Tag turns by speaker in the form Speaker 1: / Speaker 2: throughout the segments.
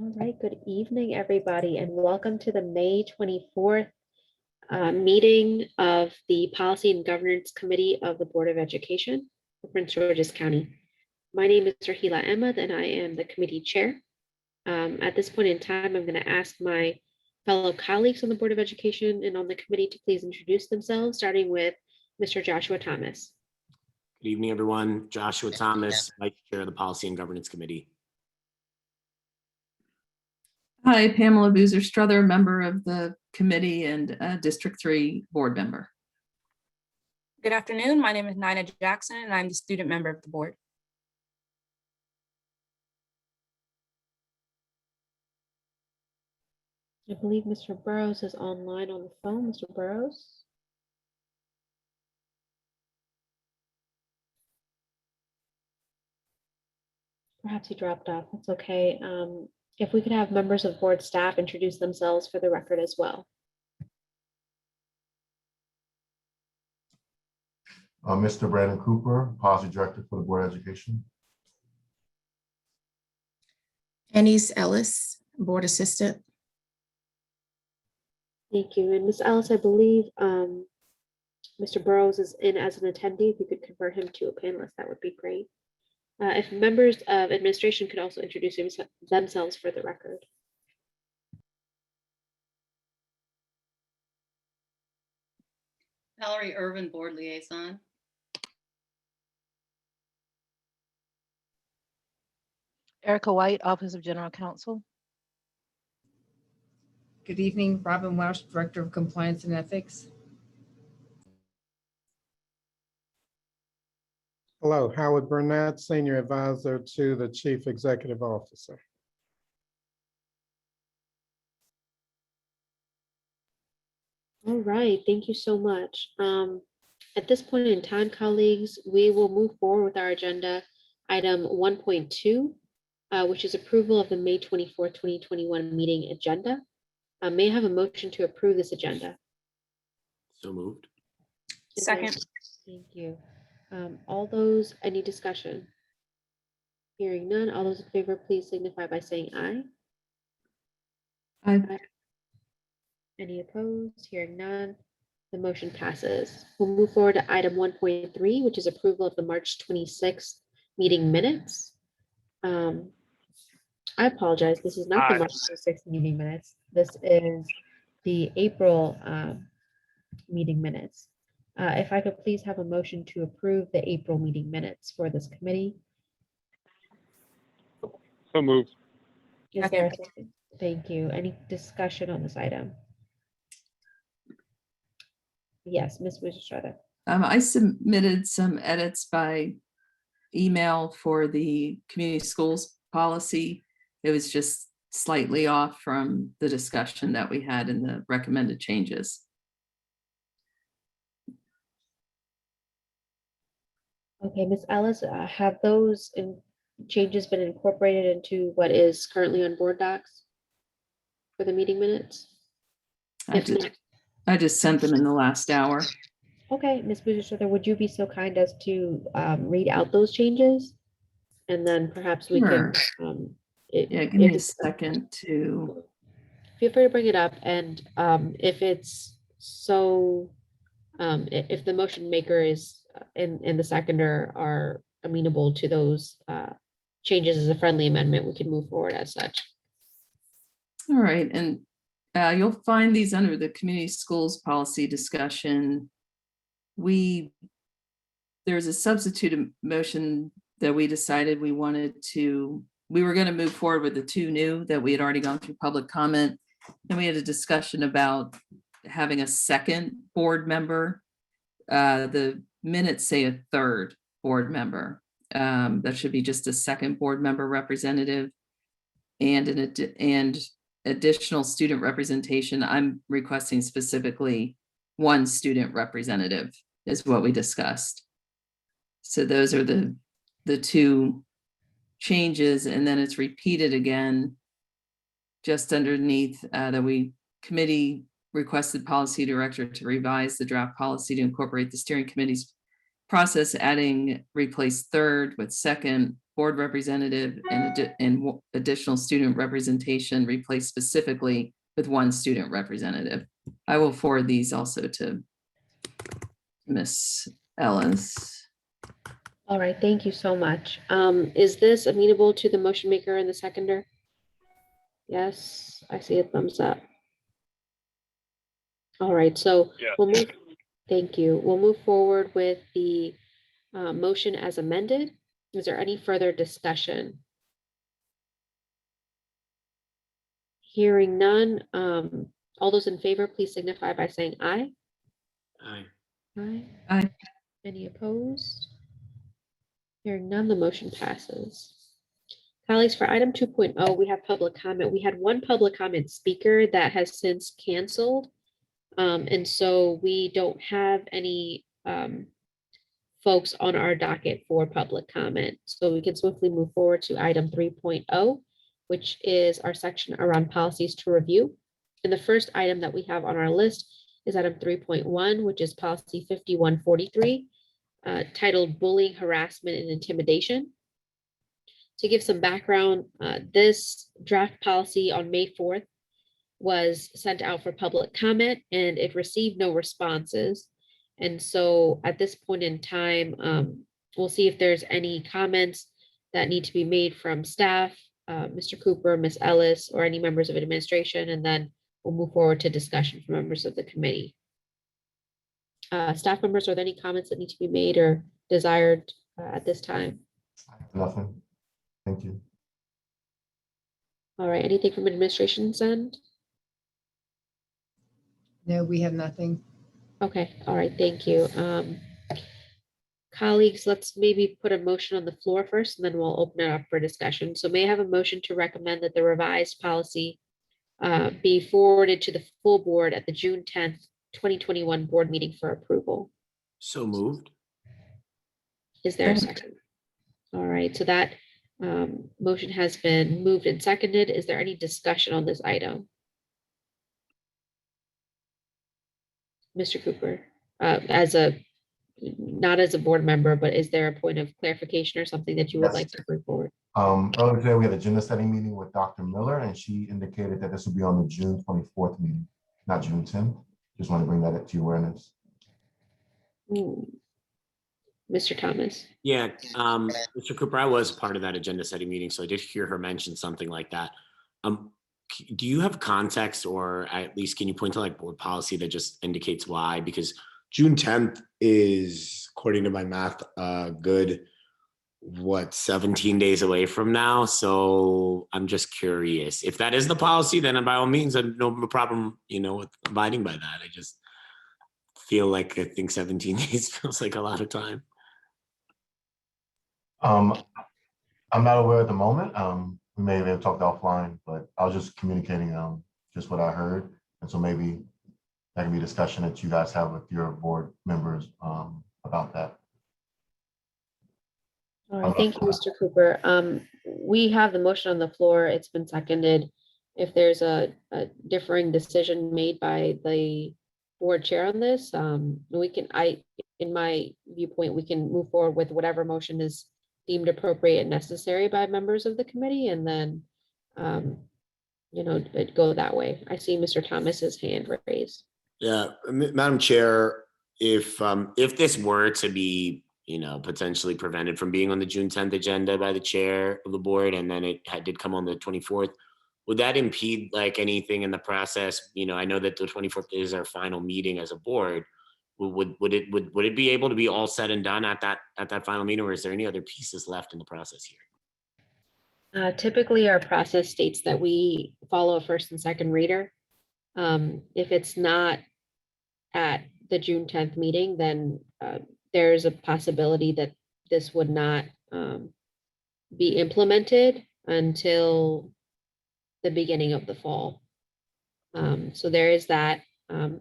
Speaker 1: All right, good evening, everybody, and welcome to the May 24th meeting of the Policy and Governance Committee of the Board of Education for Prince George's County. My name is Rahila Ahmed, and I am the committee chair. At this point in time, I'm going to ask my fellow colleagues on the Board of Education and on the committee to please introduce themselves, starting with Mr. Joshua Thomas.
Speaker 2: Good evening, everyone. Joshua Thomas, Vice Chair of the Policy and Governance Committee.
Speaker 3: Hi, Pamela Boozer-Struther, member of the committee and District 3 board member.
Speaker 4: Good afternoon. My name is Nina Jackson, and I'm the student member of the board.
Speaker 1: I believe Mr. Burrows is online on the phone. Mr. Burrows? Perhaps he dropped off. That's okay. If we could have members of board staff introduce themselves for the record as well.
Speaker 5: Mr. Brandon Cooper, Policy Director for the Board of Education.
Speaker 6: Anise Ellis, Board Assistant.
Speaker 1: Thank you. And Ms. Ellis, I believe Mr. Burrows is in as an attendee. If you could convert him to a panelist, that would be great. If members of administration could also introduce themselves for the record.
Speaker 7: Valerie Irvin, Board Liaison.
Speaker 8: Erica White, Office of General Counsel.
Speaker 9: Good evening, Robin Welsh, Director of Compliance and Ethics.
Speaker 10: Hello, Howard Burnett, Senior Advisor to the Chief Executive Officer.
Speaker 1: All right, thank you so much. At this point in time, colleagues, we will move forward with our agenda item 1.2, which is approval of the May 24th, 2021 meeting agenda. May I have a motion to approve this agenda?
Speaker 2: So moved.
Speaker 4: Second.
Speaker 1: Thank you. All those, any discussion? Hearing none, all those in favor, please signify by saying aye.
Speaker 3: Aye.
Speaker 1: Any opposed? Hearing none, the motion passes. We'll move forward to item 1.3, which is approval of the March 26th meeting minutes. I apologize, this is not the March 26th meeting minutes. This is the April meeting minutes. If I could please have a motion to approve the April meeting minutes for this committee.
Speaker 11: So moved.
Speaker 1: Is there a second? Thank you. Any discussion on this item? Yes, Ms. Boozer-Struther.
Speaker 3: I submitted some edits by email for the community schools policy. It was just slightly off from the discussion that we had in the recommended changes.
Speaker 1: Okay, Ms. Ellis, have those changes been incorporated into what is currently on board docs for the meeting minutes?
Speaker 3: I just sent them in the last hour.
Speaker 1: Okay, Ms. Boozer-Struther, would you be so kind as to read out those changes? And then perhaps we
Speaker 3: Sure.
Speaker 1: can.
Speaker 3: Yeah, give me a second to.
Speaker 1: Feel free to bring it up, and if it's so, if the motion maker is and the seconder are amenable to those changes as a friendly amendment, we can move forward as such.
Speaker 3: All right, and you'll find these under the community schools policy discussion. There's a substitute motion that we decided we were going to move forward with the two new that we had already gone through public comment. And we had a discussion about having a second board member. The minutes say a third board member. That should be just a second board member representative and additional student representation. I'm requesting specifically one student representative is what we discussed. So those are the two changes, and then it's repeated again just underneath that committee requested policy director to revise the draft policy to incorporate the steering committee's process adding, replace third with second, board representative and additional student representation, replace specifically with one student representative. I will forward these also to Miss Ellis.
Speaker 1: All right, thank you so much. Is this amenable to the motion maker and the seconder? Yes, I see a thumbs up. All right, so we'll move, thank you. We'll move forward with the motion as amended. Is there any further discussion? Hearing none, all those in favor, please signify by saying aye.
Speaker 2: Aye.
Speaker 1: Aye.
Speaker 3: Aye.
Speaker 1: Any opposed? Hearing none, the motion passes. Colleagues, for item 2.0, we have public comment. We had one public comment speaker that has since canceled. And so we don't have any folks on our docket for public comment. So we can swiftly move forward to item 3.0, which is our section around policies to review. And the first item that we have on our list is item 3.1, which is policy 5143, titled Bullying, Harassment, and Intimidation. To give some background, this draft policy on May 4th was sent out for public comment and it received no responses. And so at this point in time, we'll see if there's any comments that need to be made from staff, Mr. Cooper, Ms. Ellis, or any members of administration, and then we'll move forward to discussion from members of the committee. Staff members, are there any comments that need to be made or desired at this time?
Speaker 5: Nothing. Thank you.
Speaker 1: All right, anything from administration's end?
Speaker 9: No, we have nothing.
Speaker 1: Okay, all right, thank you. Colleagues, let's maybe put a motion on the floor first, and then we'll open it up for discussion. So may I have a motion to recommend that the revised policy be forwarded to the full board at the June 10th, 2021 board meeting for approval?
Speaker 2: So moved.
Speaker 1: Is there a second? All right, so that motion has been moved and seconded. Is there any discussion on this item? Mr. Cooper, not as a board member, but is there a point of clarification or something that you would
Speaker 5: Yes.
Speaker 1: like to bring forward?
Speaker 5: Earlier today, we had a agenda setting meeting with Dr. Miller, and she indicated that this will be on the June 24th meeting, not June 10th. Just want to bring that up to your awareness.
Speaker 1: Mr. Thomas.
Speaker 2: Yeah, Mr. Cooper, I was part of that agenda setting meeting, so I did hear her mention something like that. Do you have context, or at least can you point to like board policy that just indicates why? Because June 10th is, according to my math, good, 17 days away from now. So I'm just curious. If that is the policy, then by all means, I have no problem, with abiding by that. I just feel like I think 17 days feels like a lot of time.
Speaker 5: I'm not aware at the moment. We may have talked offline, but I was just communicating just what I heard. And so maybe that can be a discussion that you guys have with your board members about that.
Speaker 1: All right, thank you, Mr. Cooper. We have the motion on the floor. It's been seconded. If there's a differing decision made by the board chair on this, in my viewpoint, we can move forward with whatever motion is deemed appropriate and necessary by members of the committee, and then, it go that way. I see Mr. Thomas's hand raised.
Speaker 2: Yeah, Madam Chair, if this were to be, potentially prevented from being on the June 10th agenda by the chair of the board, and then it did come on the 24th, would that impede like anything in the process? I know that the 24th is our final meeting as a board. Would it be able to be all said and done at that final meeting, or is there any other pieces left in the process here?
Speaker 1: Typically, our process states that we follow a first and second reader. If it's not at the June 10th meeting, then there's a possibility that this would not be implemented until the beginning of the fall. So there is that.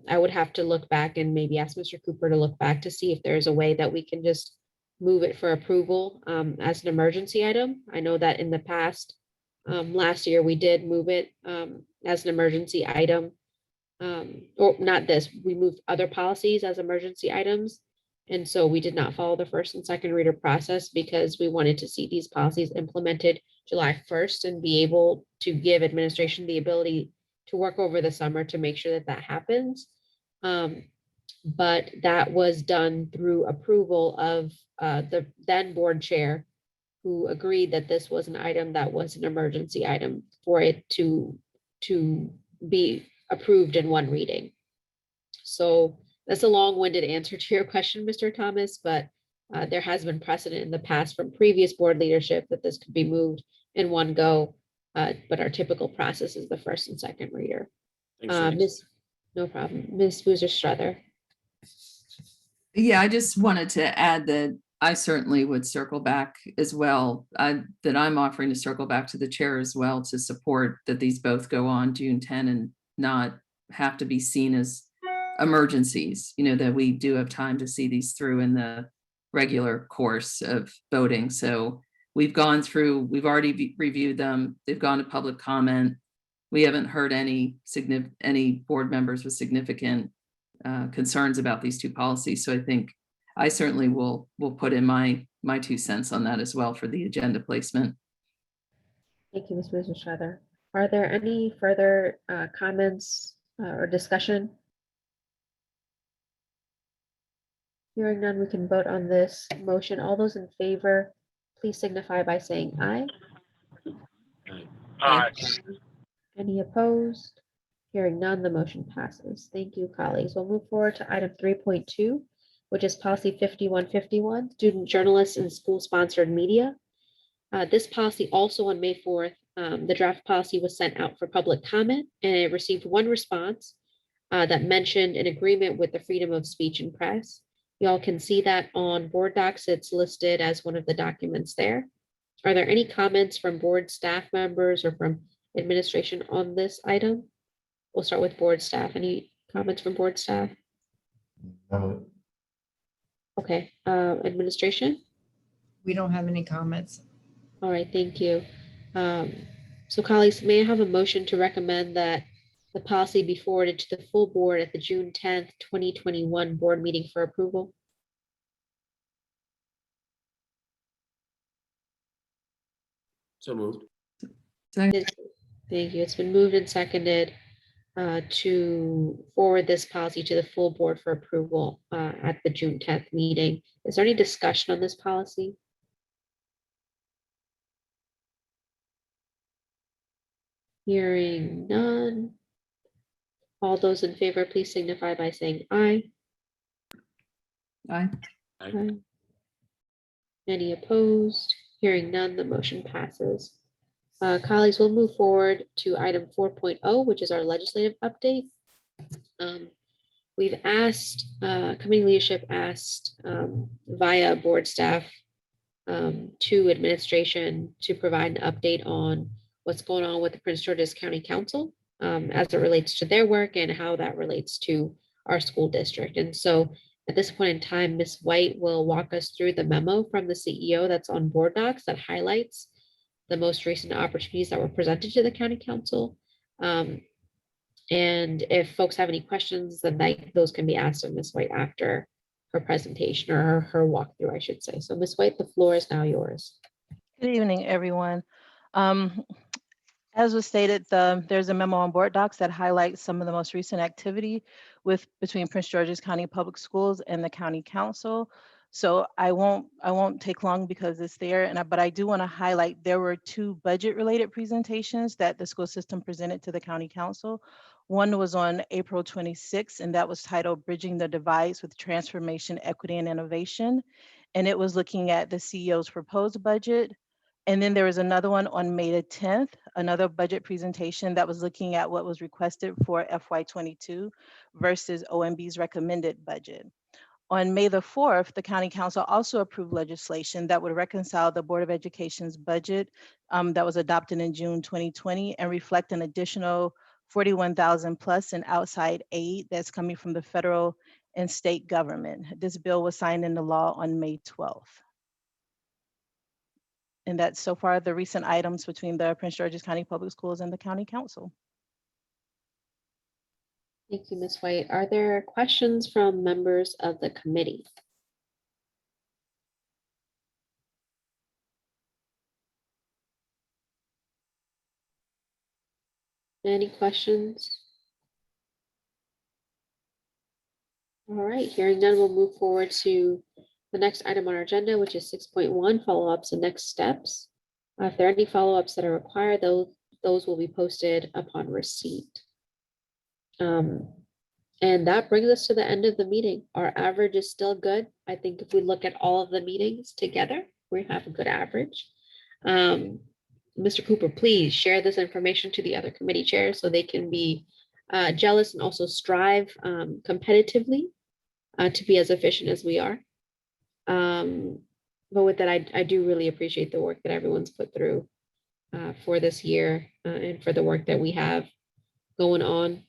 Speaker 1: I would have to look back and maybe ask Mr. Cooper to look back to see if there's a way that we can just move it for approval as an emergency item. I know that in the past, last year, we did move it as an emergency item. Or not this, we moved other policies as emergency items. And so we did not follow the first and second reader process because we wanted to see these policies implemented July 1st and be able to give administration the ability to work over the summer to make sure that that happens. But that was done through approval of the then board chair, who agreed that this was an item that was an emergency item for it to be approved in one reading. So that's a long-winded answer to your question, Mr. Thomas, but there has been precedent in the past from previous board leadership that this could be moved in one go, but our typical process is the first and second reader.
Speaker 2: Thanks for the
Speaker 1: No problem. Ms. Boozer Struther.
Speaker 3: Yeah, I just wanted to add that I certainly would circle back as well, that I'm offering to circle back to the chair as well to support that these both go on June 10 and not have to be seen as emergencies, that we do have time to see these through in the regular course of voting. So we've already reviewed them. They've gone to public comment. We haven't heard any board members with significant concerns about these two policies. So I think I certainly will put in my 2 cents on that as well for the agenda placement.
Speaker 1: Thank you, Ms. Boozer Struther. Are there any further comments or discussion? Hearing none, we can vote on this motion. All those in favor, please signify by saying aye.
Speaker 2: Aye.
Speaker 1: Any opposed? Hearing none, the motion passes. Thank you, colleagues. We'll move forward to item 3.2, which is policy 5151, student journalists and school-sponsored media. This policy also on May 4th, the draft policy was sent out for public comment, and it received one response that mentioned an agreement with the freedom of speech and press. Y'all can see that on board docs. It's listed as one of the documents there. Are there any comments from board staff members or from administration on this item? We'll start with board staff. Any comments from board staff? Okay, administration?
Speaker 9: We don't have any comments.
Speaker 1: All right, thank you. So colleagues, may I have a motion to recommend that the policy be forwarded to the full board at the June 10th, 2021 board meeting for approval?
Speaker 2: So moved.
Speaker 1: Thank you. It's been moved and seconded to forward this policy to the full board for approval at the June 10th meeting. Is there any discussion on this policy? Hearing none. All those in favor, please signify by saying aye.
Speaker 3: Aye.
Speaker 2: Aye.
Speaker 1: Any opposed? Hearing none, the motion passes. Colleagues, we'll move forward to item 4.0, which is our legislative update. We've asked, committee leadership asked via board staff to administration to provide an update on what's going on with the Prince George's County Council as it relates to their work and how that relates to our school district. And so at this point in time, Ms. White will walk us through the memo from the CEO that's on board docs that highlights the most recent opportunities that were presented to the county council. And if folks have any questions, then those can be asked of Ms. White after her presentation or her walkthrough, I should say. So Ms. White, the floor is now yours.
Speaker 8: Good evening, everyone. As was stated, there's a memo on board docs that highlights some of the most recent activity between Prince George's County Public Schools and the County Council. So I won't take long because it's there, but I do want to highlight there were 2 budget-related presentations that the school system presented to the County Council. One was on April 26th, and that was titled Bridging the Divides with Transformation, Equity, and Innovation. And it was looking at the CEO's proposed budget. And then there was another one on May the 10th, another budget presentation that was looking at what was requested for FY22 versus OMB's recommended budget. On May the 4th, the County Council also approved legislation that would reconcile the Board of Education's budget that was adopted in June 2020 and reflect an additional $41,000 plus in outside aid that's coming from the federal and state government. This bill was signed into law on May 12th. And that's so far the recent items between the Prince George's County Public Schools and the County Council.
Speaker 1: Thank you, Ms. White. Are there questions from members of the committee? Any questions? All right, hearing none, we'll move forward to the next item on our agenda, which is 6.1, follow-ups and next steps. If there are any follow-ups that are required, those will be posted upon receipt. And that brings us to the end of the meeting. Our average is still good. I think if we look at all of the meetings together, we have a good average. Mr. Cooper, please share this information to the other committee chairs so they can be jealous and also strive competitively to be as efficient as we are. But with that, I do really appreciate the work that everyone's put through for this year and for the work that we have going on.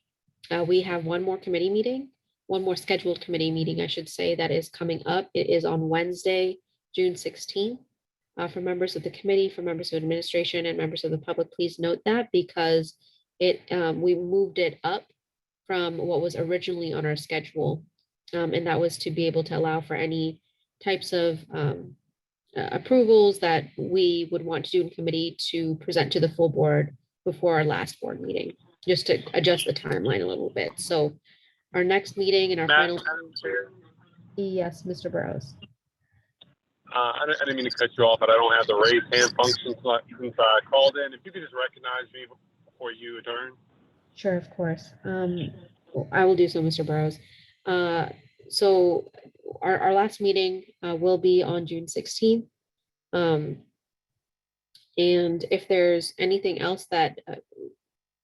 Speaker 1: We have one more committee meeting, one more scheduled committee meeting, I should say, that is coming up. It is on Wednesday, June 16th. For members of the committee, for members of administration and members of the public, please note that because we moved it up from what was originally on our schedule. And that was to be able to allow for any types of approvals that we would want to do in committee to present to the full board before our last board meeting, just to adjust the timeline a little bit. So our next meeting and our final. Yes, Mr. Burrows.
Speaker 11: I didn't mean to cut you off, but I don't have the raise hand function since I called in. If you could just recognize me before you adjourn.
Speaker 1: Sure, of course. I will do so, Mr. Burrows. So our last meeting will be on June 16th. And if there's anything else that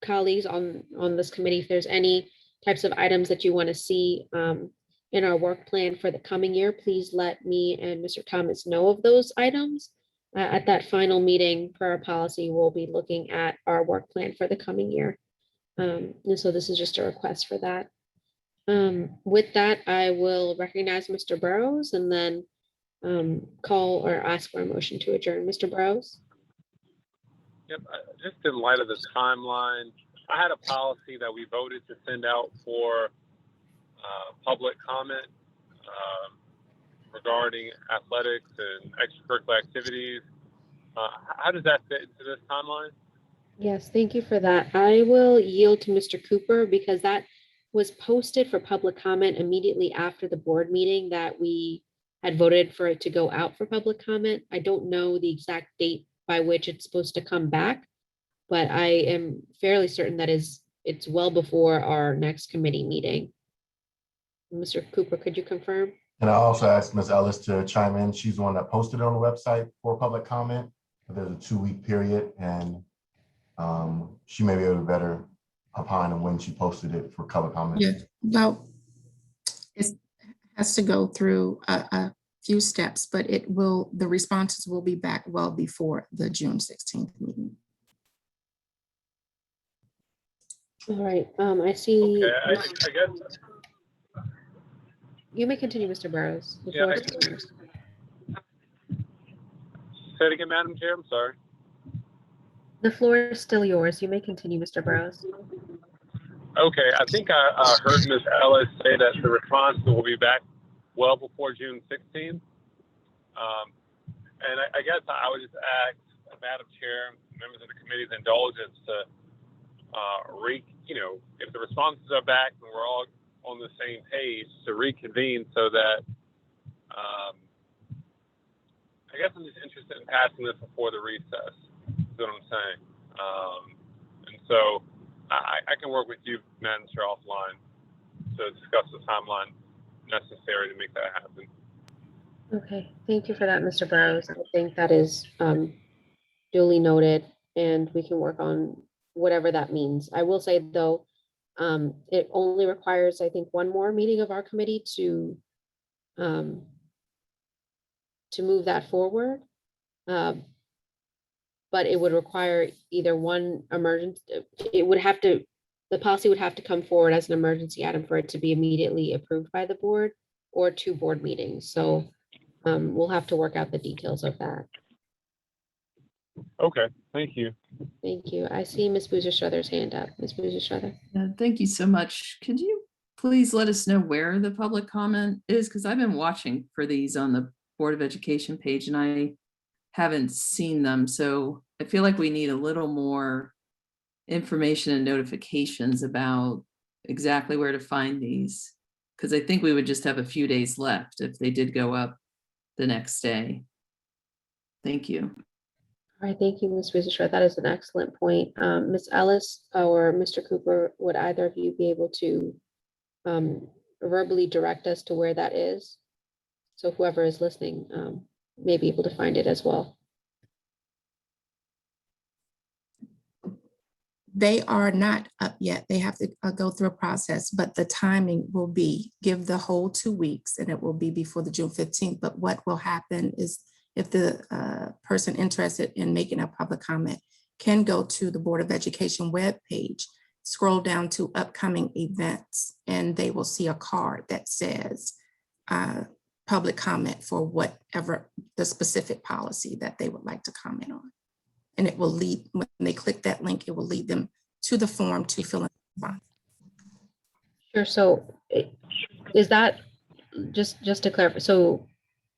Speaker 1: colleagues on this committee, if there's any types of items that you want to see in our work plan for the coming year, please let me and Mr. Thomas know of those items. At that final meeting per our policy, we'll be looking at our work plan for the coming year. And so this is just a request for that. With that, I will recognize Mr. Burrows and then call or ask for a motion to adjourn. Mr. Burrows?
Speaker 11: Yep, just in light of the timeline, I had a policy that we voted to send out for public comment regarding athletics and extracurricular activities. How does that fit into this timeline?
Speaker 1: Yes, thank you for that. I will yield to Mr. Cooper because that was posted for public comment immediately after the board meeting that we had voted for it to go out for public comment. I don't know the exact date by which it's supposed to come back, but I am fairly certain that it's well before our next committee meeting. Mr. Cooper, could you confirm?
Speaker 5: And I also asked Ms. Ellis to chime in. She's the one that posted it on the website for public comment. There's a 2-week period and she may be able to better opine on when she posted it for public comment.
Speaker 6: Yeah, well, it has to go through a few steps, but the responses will be back well before the June 16th meeting.
Speaker 1: All right, I see.
Speaker 11: Okay, I guess.
Speaker 1: You may continue, Mr. Burrows. The floor is yours.
Speaker 11: Say it again, Madam Chair, I'm sorry.
Speaker 1: The floor is still yours. You may continue, Mr. Burrows.
Speaker 11: Okay, I think I heard Ms. Ellis say that the response will be back well before June 16th. And I guess I would just ask Madam Chair, members of the committee's indulgence to if the responses are back and we're all on the same page, to reconvene so that I guess I'm just interested in passing this before the recess. Is what I'm saying. And so I can work with you, Madam Chair, offline to discuss the timeline necessary to make that happen.
Speaker 1: Okay, thank you for that, Mr. Burrows. I think that is duly noted, and we can work on whatever that means. I will say, though, it only requires, I think, one more meeting of our committee to move that forward. But it would require either one emergency, the policy would have to come forward as an emergency item for it to be immediately approved by the board, or 2 board meetings. So we'll have to work out the details of that.
Speaker 11: Okay, thank you.
Speaker 1: Thank you. I see Ms. Boozer-Strother's hand up. Ms. Boozer-Strother.
Speaker 3: Thank you so much. Could you please let us know where the public comment is? Because I've been watching for these on the Board of Education page and I haven't seen them. So I feel like we need a little more information and notifications about exactly where to find these. Because I think we would just have a few days left if they did go up the next day. Thank you.
Speaker 1: All right, thank you, Ms. Rizzo. That is an excellent point. Ms. Ellis or Mr. Cooper, would either of you be able to verbally direct us to where that is? So whoever is listening may be able to find it as well.
Speaker 6: They are not up yet. They have to go through a process, but the timing will be, give the whole 2 weeks, and it will be before the June 15th. But what will happen is if the person interested in making a public comment can go to the Board of Education webpage, scroll down to upcoming events, and they will see a card that says public comment for whatever the specific policy that they would like to comment on. And it will lead, when they click that link, it will lead them to the form to fill in the form.
Speaker 1: Sure. So is that just to clarify? So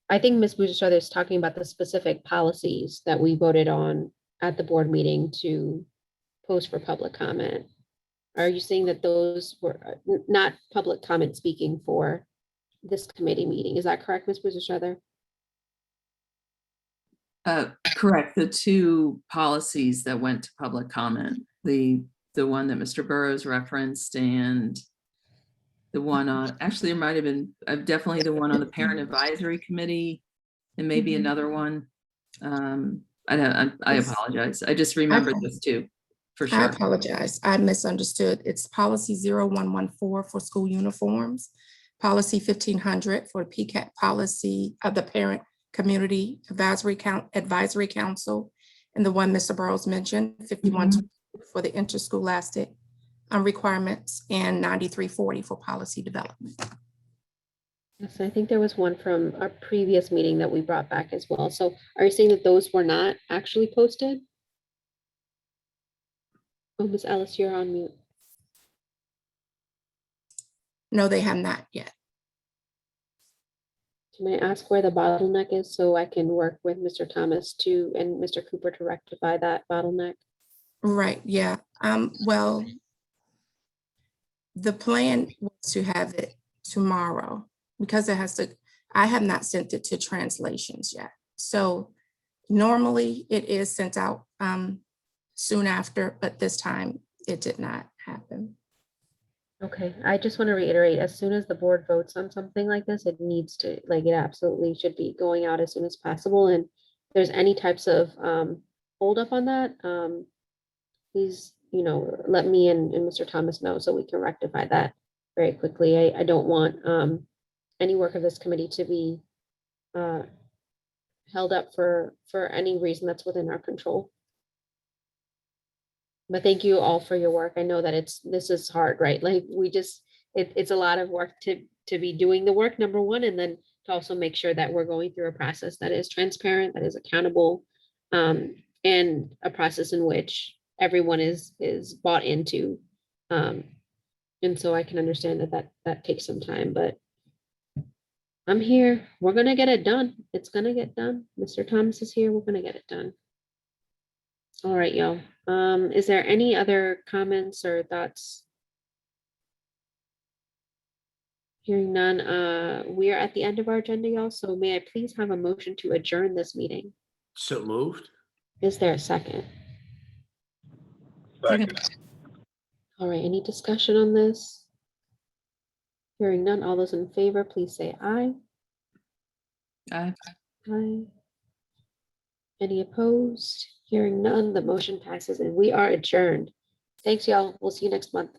Speaker 1: I think Ms. Bouchard is talking about the specific policies that we voted on at the board meeting to post for public comment. Are you saying that those were not public comment speaking for this committee meeting? Is that correct, Ms. Bouchard?
Speaker 3: Correct. The two policies that went to public comment, the one that Mr. Burrows referenced and the one on, actually, there might have been definitely the one on the Parent Advisory Committee and maybe another one. I apologize. I just remembered those two for
Speaker 6: I
Speaker 3: sure.
Speaker 6: apologize. I misunderstood. It's policy 0114 for school uniforms, policy 1500 for PCAT policy of the Parent Community Advisory Council, and the one Mr. Burrows mentioned, 51 for the interscholastic requirements, and 9340 for policy development.
Speaker 1: Yes, I think there was one from our previous meeting that we brought back as well. So are you saying that those were not actually posted? Oh, Ms. Ellis, you're on mute.
Speaker 6: No, they have not yet.
Speaker 1: Can I ask where the bottleneck is so I can work with Mr. Thomas and Mr. Cooper to rectify that bottleneck?
Speaker 6: Right, yeah. Well, the plan was to have it tomorrow because I have not sent it to translations yet. So normally it is sent out soon after, but this time it did not happen.
Speaker 1: Okay, I just want to reiterate, as soon as the board votes on something like this, it needs to, it absolutely should be going out as soon as possible. And if there's any types of hold up on that, please, let me and Mr. Thomas know so we can rectify that very quickly. I don't want any work of this committee to be held up for any reason that's within our control. But thank you all for your work. I know that this is hard, right? It's a lot of work to be doing the work, number one, and then to also make sure that we're going through a process that is transparent, that is accountable, and a process in which everyone is bought into. And so I can understand that takes some time, but I'm here. We're gonna get it done. It's gonna get done. Mr. Thomas is here. We're gonna get it done. All right, y'all. Is there any other comments or thoughts? Hearing none, we are at the end of our agenda, y'all. So may I please have a motion to adjourn this meeting?
Speaker 2: So moved.
Speaker 1: Is there a second?
Speaker 11: Second.
Speaker 1: All right, any discussion on this? Hearing none, all those in favor, please say aye.
Speaker 3: Aye.
Speaker 1: Aye. Any opposed? Hearing none, the motion passes and we are adjourned. Thanks, y'all. We'll see you next month.